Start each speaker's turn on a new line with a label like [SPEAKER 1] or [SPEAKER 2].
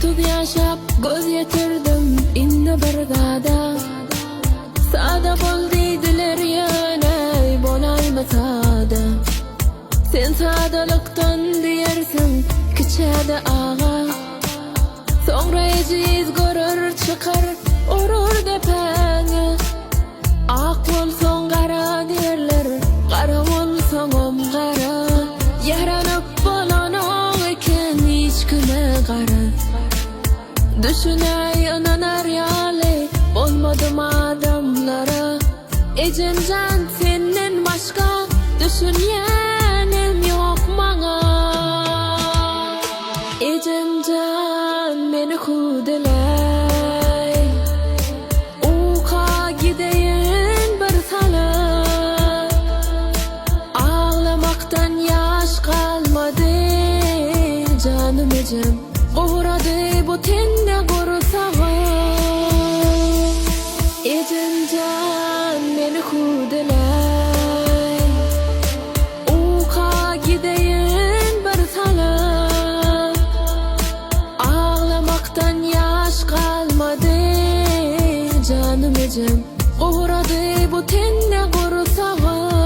[SPEAKER 1] Tuz yaşap göz yetirdim inne bir gada. Sada bol deydiler yana bolayma sada. Sen sadalıktan diyersin küçede ağa. Sonra eciz görür çıkar urur depene. Ak bolson kara derler, kara bolson kara. Yaranıp bolanan eken hiç güne kara. Düşüne yananar yale olmadım adamlara. Ecemcan senin başka düşünyenim yok bana. Ecemcan beni kudelay. Uka gideyin bir sala. Ağlamaktan yaş kalmadı canım ecem. Uğradı bu tenne korusağa. Ecemcan beni kudelay. Uka gideyin bir sala. Ağlamaktan yaş kalmadı canım ecem. Uğradı bu tenne korusağa.